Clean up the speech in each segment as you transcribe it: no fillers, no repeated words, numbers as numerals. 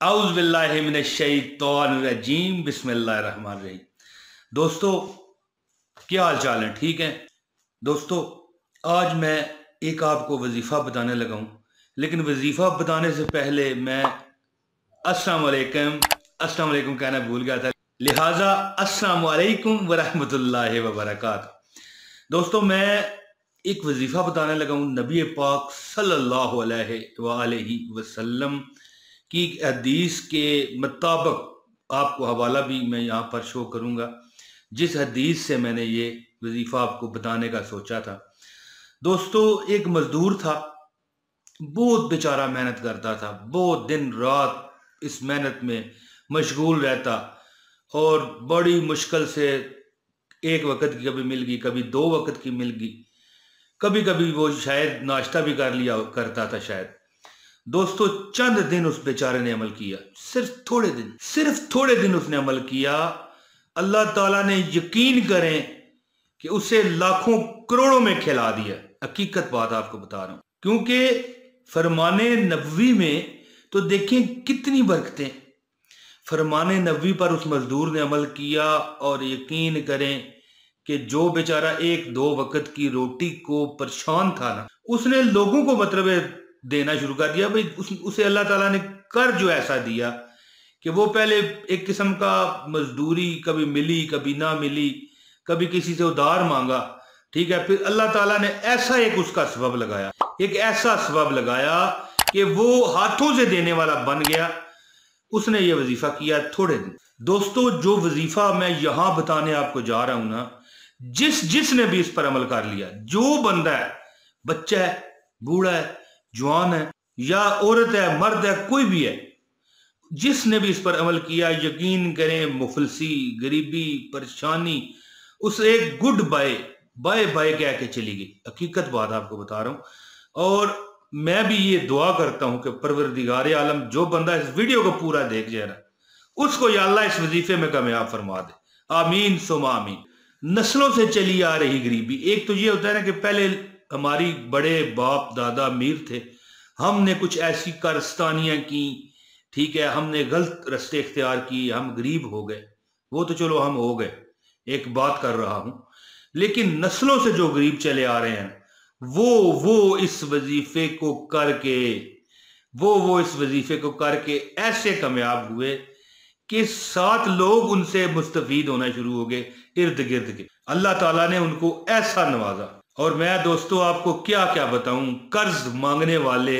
औज़ बिल्लाहि मिनश शैतानिर रजीम बिस्मिल्लाहिर रहमानिर रहीम। दोस्तों, क्या हाल चाल है? ठीक है दोस्तों, आज मैं एक आपको वजीफ़ा बताने लगा हूँ, लेकिन वजीफ़ा बताने से पहले मैं अस्सलाम वालेकुम कहना भूल गया था, लिहाजा अस्सलाम वालेकुम वरहमतुल्लाहि वबरकातुहू। दोस्तों, मैं एक वजीफ़ा बताने लगा हूँ नबी पाक सल्लल्लाहु अलैहि वसल्लम की हदीस के मुताबिक। आपको हवाला भी मैं यहाँ पर शो करूँगा, जिस हदीस से मैंने ये वजीफ़ा आपको बताने का सोचा था। दोस्तों, एक मजदूर था, बहुत बेचारा मेहनत करता था, बहुत दिन रात इस मेहनत में मशगूल रहता और बड़ी मुश्किल से एक वक्त की कभी मिल गई, कभी दो वक्त की मिल गई, कभी कभी वो शायद नाश्ता भी कर लिया करता था शायद। दोस्तों, चंद दिन उस बेचारे ने अमल किया, सिर्फ थोड़े दिन उसने अमल किया। अल्लाह ताला ने, यकीन करें कि उसे लाखों करोड़ों में खिला दिया। हकीकत बात आपको बता रहा हूं, क्योंकि फरमाने नबवी में तो देखें कितनी बरकतें। फरमाने नबवी पर उस मजदूर ने अमल किया और यकीन करें कि जो बेचारा एक दो वक्त की रोटी को परेशान था ना, उसने लोगों को मतलब देना शुरू कर दिया। भाई उसे अल्लाह ताला ने कर जो ऐसा दिया कि वो पहले एक किस्म का मजदूरी कभी मिली कभी ना मिली, कभी किसी से उधार मांगा, ठीक है। फिर अल्लाह ताला ने ऐसा एक उसका सबब लगाया, एक ऐसा सबब लगाया कि वो हाथों से देने वाला बन गया। उसने ये वजीफा किया थोड़े दिन। दोस्तों, जो वजीफा मैं यहां बताने आपको जा रहा हूं ना, जिसने भी इस पर अमल कर लिया, जो बंदा है, बच्चा है, बूढ़ा है, जवान है या औरत है, मर्द है, कोई भी है, जिसने भी इस पर अमल किया, यकीन करें मुफलसी, गरीबी, परेशानी उसे एक गुड बाय बाय कह के चली गई। हकीकत बात आपको बता रहा हूं। और मैं भी ये दुआ करता हूं कि परवरदिगार आलम, जो बंदा इस वीडियो को पूरा देख जाए ना, उसको या अल्लाह इस वजीफे में कामयाब फरमा दे। आमीन सुमा आमीन। नस्लों से चली आ रही गरीबी, एक तो ये होता है ना कि पहले हमारी बड़े बाप दादा अमीर थे, हमने कुछ ऐसी कारस्तानियां की, ठीक है, हमने गलत रास्ते इख्तियार किए, हम गरीब हो गए। वो तो चलो हम हो गए, एक बात कर रहा हूं, लेकिन नस्लों से जो गरीब चले आ रहे हैं, वो इस वजीफे को करके वो इस वजीफे को करके ऐसे कामयाब हुए कि 7 लोग उनसे मुस्तफीद होना शुरू हो गए इर्द गिर्द के। अल्लाह ताला ने उनको ऐसा नवाजा। और मैं दोस्तों आपको क्या क्या बताऊं, कर्ज मांगने वाले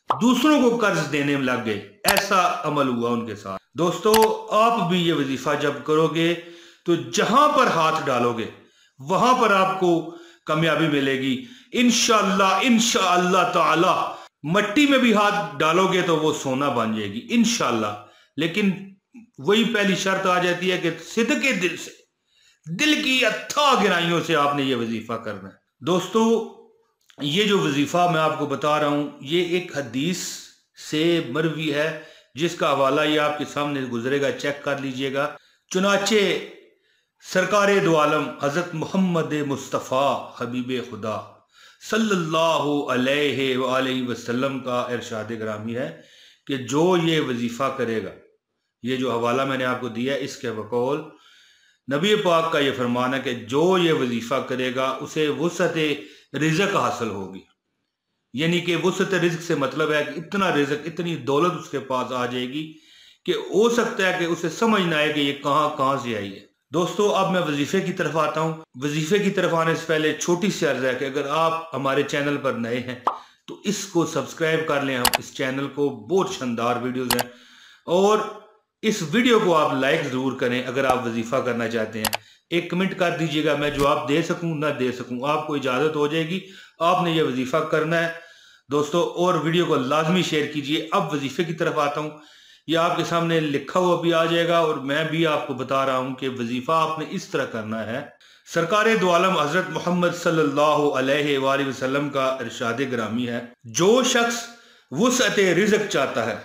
दूसरों को कर्ज देने में लग गए, ऐसा अमल हुआ उनके साथ। दोस्तों, आप भी ये वजीफा जब करोगे तो जहां पर हाथ डालोगे वहां पर आपको कामयाबी मिलेगी इंशाअल्लाह ताला। मट्टी में भी हाथ डालोगे तो वो सोना बन जाएगी इंशाअल्लाह। लेकिन वही पहली शर्त आ जाती है कि सिद्के दिल से, दिल की अथाह गहराइयों से आपने ये वजीफा करना है। दोस्तों, ये जो वजीफा मैं आपको बता रहा हूं, ये एक हदीस से मरवी है, जिसका हवाला ये आपके सामने गुजरेगा, चेक कर लीजिएगा। चुनाचे सरकारे दो आलम हजरत मोहम्मद मुस्तफ़ा हबीब खुदा सल्लल्लाहु अलैहि वसल्लम का इरशाद ग्रामी है कि जो ये वजीफा करेगा, ये जो हवाला मैंने आपको दिया है, इसके बकौल नबी पाक का ये फरमान है कि जो ये वजीफा करेगा उसे वुसअत रिज़्क हासिल होगी। यानी कि वुसअत रिज़्क से मतलब है कि इतना रिज़्क, इतनी दौलत उसके पास आ जाएगी कि हो सकता है कि उसे समझ ना आए कि ये कहां से आई है। दोस्तों, अब मैं वजीफे की तरफ आता हूं। वजीफे की तरफ आने से पहले छोटी सी अर्ज है कि अगर आप हमारे चैनल पर नए हैं तो इसको सब्सक्राइब कर लें। हम इस चैनल को, बहुत शानदार वीडियोस हैं, और इस वीडियो को आप लाइक जरूर करें। अगर आप वजीफा करना चाहते हैं, एक कमेंट कर दीजिएगा, मैं जवाब दे सकूं ना दे सकूं, आपको इजाजत हो जाएगी, आपने ये वजीफा करना है दोस्तों। और वीडियो को लाजमी शेयर कीजिए। अब वजीफे की तरफ आता हूं, ये आपके सामने लिखा हुआ भी आ जाएगा और मैं भी आपको बता रहा हूं कि वजीफा आपने इस तरह करना है। सरकारे दो आलम हजरत मोहम्मद सल्लल्लाहु अलैहि वसल्लम का इरशाद ग्रामी है, जो शख्स वुसअत रिज़्क चाहता है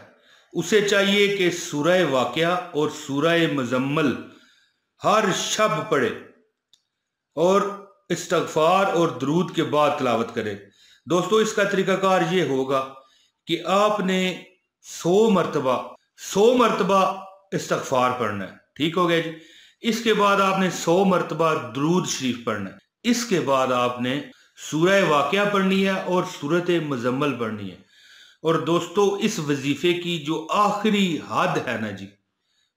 उसे चाहिए कि सूरह वाक़िया और सूरह मुज़म्मल हर शब पढ़े और इस्तग़फ़ार और दरूद के बाद तिलावत करे। दोस्तों, इसका तरीकाकार ये होगा कि आपने 100 मरतबा 100 मरतबा इस्तगफार पढ़ना है, ठीक हो गया जी। इसके बाद आपने 100 मरतबा दुरूद शरीफ पढ़ना है। इसके बाद आपने सूरह वाक़िया पढ़नी है और सूरत मुज़म्मल पढ़नी है। और दोस्तों, इस वजीफे की जो आखिरी हद है ना जी,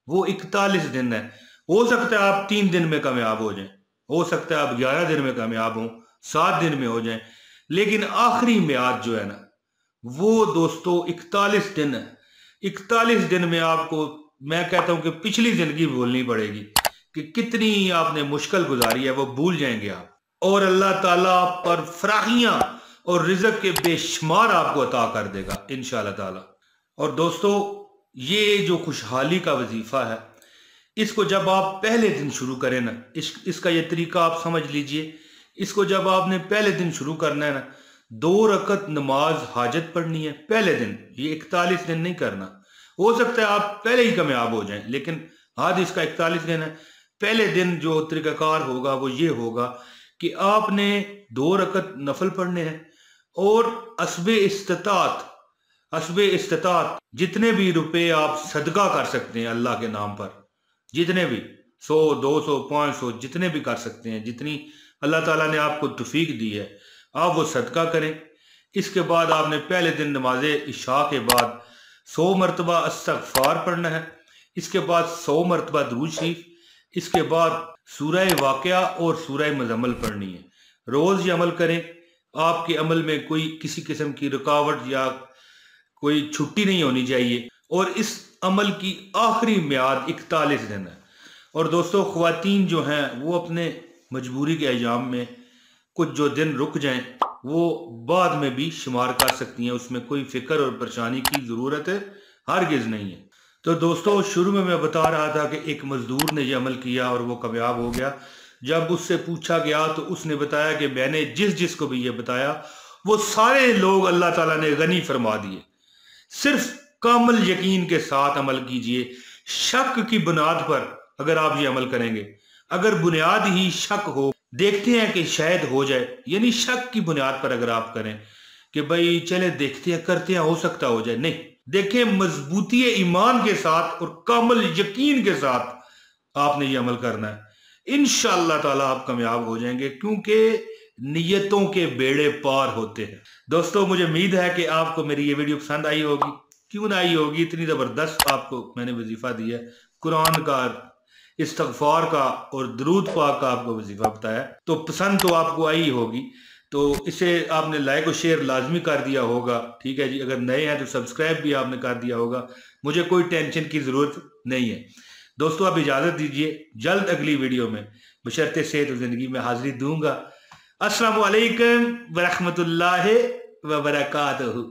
वो 41 दिन है। हो सकता है आप 3 दिन में कामयाब हो जाएं, हो सकता है आप 11 दिन में कामयाब हों, 7 दिन में हो जाएं, लेकिन आखिरी मियाद जो है ना, वो दोस्तों 41 दिन है। 41 दिन में आपको, मैं कहता हूं कि पिछली जिंदगी भूलनी पड़ेगी कि कितनी आपने मुश्किल गुजारी है, वो भूल जाएंगे आप। और अल्लाह ताला आप पर फराहियां और रिज़्क़ के बेशुमार आपको अता कर देगा इंशाअल्लाह ताला। और दोस्तों, ये जो खुशहाली का वजीफा है, इसको जब आप पहले दिन शुरू करें ना, इसका ये तरीका आप समझ लीजिए। इसको जब आपने पहले दिन शुरू करना है ना, 2 रकत नमाज हाजत पढ़नी है पहले दिन। ये 41 दिन नहीं करना। हो सकता है आप पहले ही कामयाब हो जाएं, लेकिन आज इसका 41 दिन है। पहले दिन जो तरीकाकार होगा वो ये होगा कि आपने 2 रकत नफल पढ़ने हैं और असबे इस्तात जितने भी रुपए आप सदका कर सकते हैं अल्लाह के नाम पर, जितने भी 100, 200, 500 जितने भी कर सकते हैं, जितनी अल्लाह ताला ने आपको तौफीक दी है, आप वो सदका करें। इसके बाद आपने पहले दिन नमाज इशा के बाद 100 मरतबा इस्तगफार पढ़ना है। इसके बाद 100 मरतबा दुरूद शरीफ। इसके बाद सूरह वाक़िया और सूरह मुज़म्मल पढ़नी है। रोज़ ये अमल करें। आपके अमल में कोई किसी किस्म की रुकावट या कोई छुट्टी नहीं होनी चाहिए। और इस अमल की आखिरी मियाद 41 दिन है। और दोस्तों, ख्वातीन जो हैं वो अपने मजबूरी के अय्याम में कुछ जो दिन रुक जाएं, वो बाद में भी शुमार कर सकती हैं। उसमें कोई फिक्र और परेशानी की ज़रूरत हरगिज़ नहीं है। तो दोस्तों, शुरू में मैं बता रहा था कि एक मजदूर ने यह अमल किया और वो कामयाब हो गया। जब उससे पूछा गया तो उसने बताया कि मैंने जिस को भी ये बताया, वो सारे लोग अल्लाह ताला ने गनी फरमा दिए। सिर्फ कामल यकीन के साथ अमल कीजिए। शक की बुनियाद पर अगर आप ये अमल करेंगे, अगर बुनियाद ही शक हो, देखते हैं कि शायद हो जाए, यानी शक की बुनियाद पर अगर आप करें कि भाई चले देखते हैं, करते हैं, हो सकता हो जाए, नहीं, देखें, मजबूती ईमान के साथ और कामल यकीन के साथ आपने ये अमल करना है। इंशाअल्लाह ताला आप कामयाब हो जाएंगे, क्योंकि नियतों के बेड़े पार होते हैं। दोस्तों, मुझे उम्मीद है कि आपको मेरी ये वीडियो पसंद आई होगी। क्यों ना आई होगी, इतनी ज़बरदस्त आपको मैंने वजीफा दिया है, कुरान का, इस्तगफार का और दुरूद पाक का आपको वजीफा बताया, तो पसंद तो आपको आई होगी। तो इसे आपने लाइक और शेयर लाजमी कर दिया होगा, ठीक है जी। अगर नए हैं तो सब्सक्राइब भी आपने कर दिया होगा। मुझे कोई टेंशन की ज़रूरत नहीं है। दोस्तों, आप इजाज़त दीजिए, जल्द अगली वीडियो में बशर्ते सेहत और ज़िंदगी में हाजिरी दूंगा। अस्सलामु अलैकुम व रहमतुल्लाहि व बरकातहू।